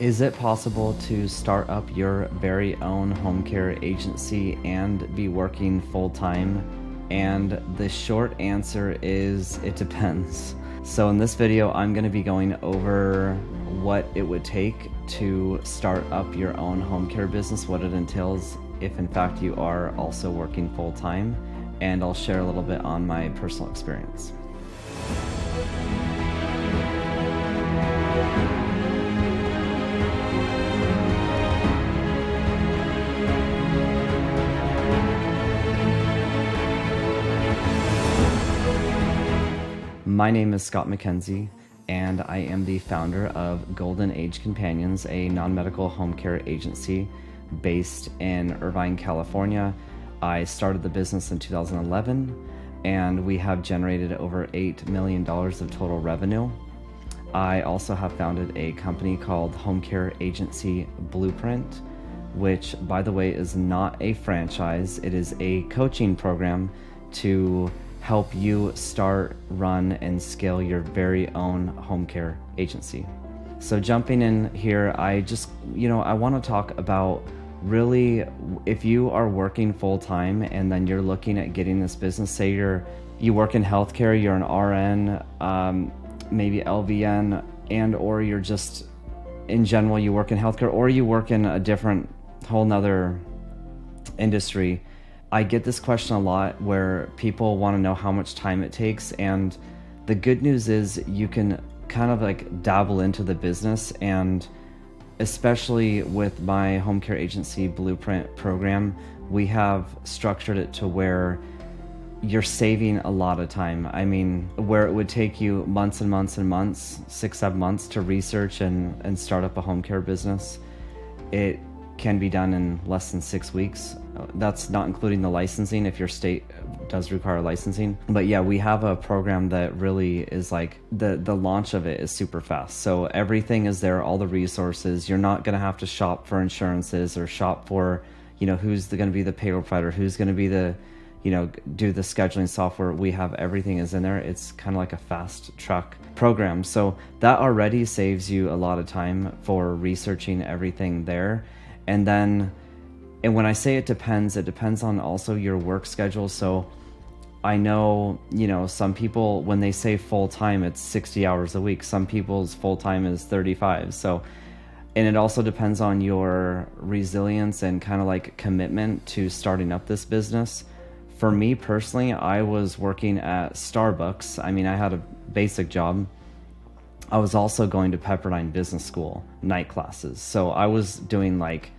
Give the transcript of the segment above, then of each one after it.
Is it possible to start up your very own home care agency and be working full-time? And the short answer is it depends. So in this video, I'm going to be going over what it would take to start up your own home care business, what it entails if in fact you are also working full-time, and I'll share a little bit on my personal experience. My name is Scott McKenzie, and I am the founder of Golden Age Companions, a non-medical home care agency based in Irvine, California. I started the business in 2011, and we have generated over $8 million of total revenue. I also have founded a company called Home Care Agency Blueprint, which, by the way, is not a franchise. It is a coaching program to help you start, run, and scale your very own home care agency. So jumping in here, I want to talk about really, if you are working full-time and then you're looking at getting this business, say you work in healthcare, you're an RN, maybe LVN, and or you're just, in general, you work in healthcare, or you work in a different, whole nother industry. I get this question a lot where people want to know how much time it takes, and the good news is you can kind of like dabble into the business, and especially with my home care agency blueprint program, we have structured it to where you're saving a lot of time. I mean, where it would take you months and months and months, 6-7 months to research and start up a home care business, it can be done in less than 6 weeks. That's not including the licensing if your state does require licensing. But yeah, we have a program that really is like, the launch of it is super fast. So everything is there, all the resources. You're not going to have to shop for insurances or shop for, who's going to be the payroll provider, who's going to be the, do the scheduling software. We have everything is in there. It's kind of like a fast track program. So that already saves you a lot of time for researching everything there. And when I say it depends on also your work schedule. So I know, some people, when they say full-time, it's 60 hours a week. Some people's full-time is 35. So, and it also depends on your resilience and kind of like commitment to starting up this business. For me personally, I was working at Starbucks. I mean, I had a basic job. I was also going to Pepperdine Business School, night classes. So I was doing like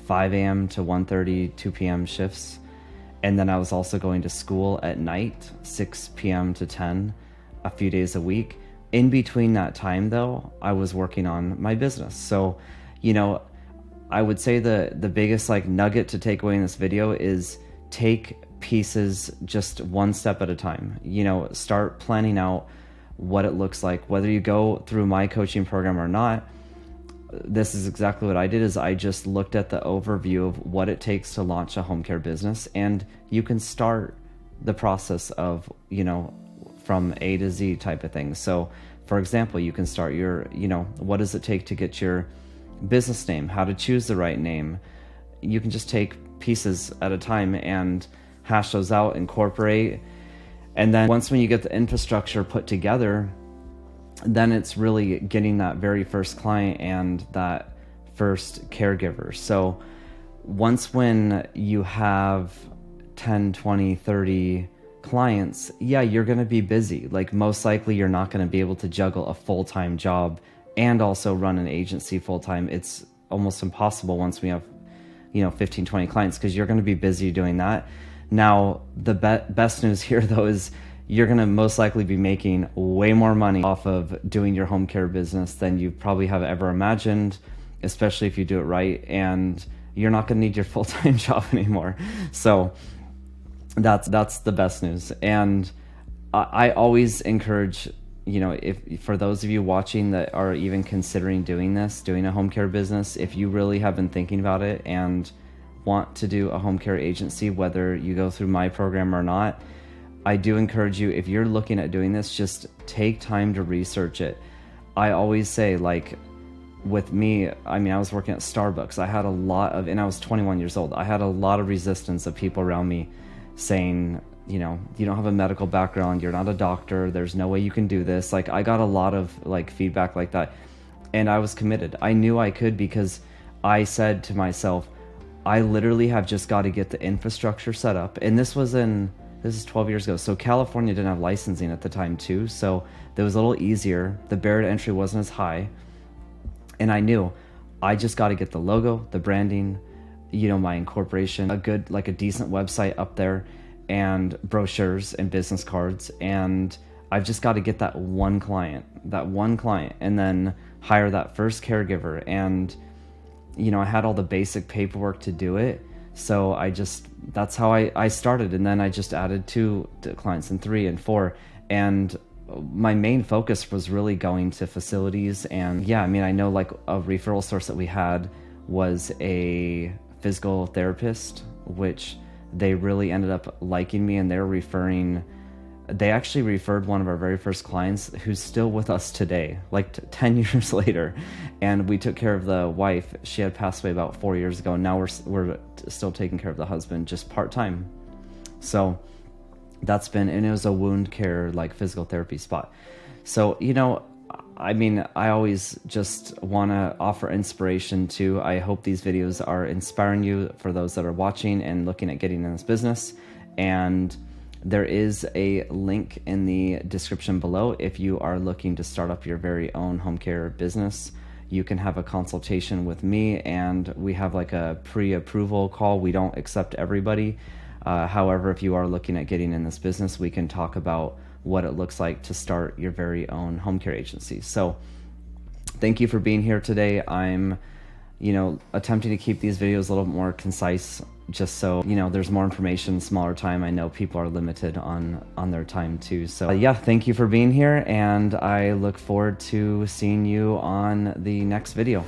5 a.m. to 1:30, 2 p.m. shifts. And then I was also going to school at night, 6 p.m. to 10, a few days a week. In between that time though, I was working on my business. So, I would say the biggest like nugget to take away in this video is take pieces just one step at a time. Start planning out what it looks like, whether you go through my coaching program or not. This is exactly what I did, is I just looked at the overview of what it takes to launch a home care business, and you can start the process of, from A to Z type of thing. So for example, you can start your, what does it take to get your business name, how to choose the right name. You can just take pieces at a time and hash those out, incorporate. And then when you get the infrastructure put together, then it's really getting that very first client and that first caregiver. So when you have 10, 20, 30 clients, yeah, you're going to be busy. Like most likely you're not going to be able to juggle a full-time job and also run an agency full-time. It's almost impossible once we have, 15, 20 clients, because you're going to be busy doing that. Now, the best news here though is you're going to most likely be making way more money off of doing your home care business than you probably have ever imagined, especially if you do it right, and you're not going to need your full-time job anymore. So that's the best news. And I always encourage, if for those of you watching that are even considering doing a home care business, if you really have been thinking about it and want to do a home care agency, whether you go through my program or not, I do encourage you, if you're looking at doing this, just take time to research it. I always say, like, with me, I mean, I was working at Starbucks. I had a lot of, and I was 21 years old. I had a lot of resistance of people around me saying, you know, you don't have a medical background, you're not a doctor, there's no way you can do this. Like, I got a lot of like feedback like that, and I was committed. I knew I could, because I said to myself, I literally have just got to get the infrastructure set up. And this is 12 years ago. So California didn't have licensing at the time too. So it was a little easier. The barrier to entry wasn't as high. And I knew I just got to get the logo, the branding, you know, my incorporation, a good, like a decent website up there, and brochures and business cards. And I've just got to get that one client, and then hire that first caregiver. And, you know, I had all the basic paperwork to do it. So that's how I started. And then I just added 2 clients, and 3 and 4. And my main focus was really going to facilities. And yeah, I mean, I know like a referral source that we had was a physical therapist, which they really ended up liking me, and they actually referred one of our very first clients, who's still with us today, like 10 years later. And we took care of the wife. She had passed away about 4 years ago. And now we're still taking care of the husband, just part-time. So that's been, and it was a wound care, like physical therapy spot. So, you know, I mean, I always just want to offer inspiration too. I hope these videos are inspiring you, for those that are watching and looking at getting in this business. And there is a link in the description below. If you are looking to start up your very own home care business, you can have a consultation with me, and we have like a pre-approval call. We don't accept everybody. However, if you are looking at getting in this business, we can talk about what it looks like to start your very own home care agency. So thank you for being here today. I'm, you know, attempting to keep these videos a little more concise, just so, you know, there's more information, smaller time. I know people are limited on their time too. So yeah, thank you for being here, and I look forward to seeing you on the next video.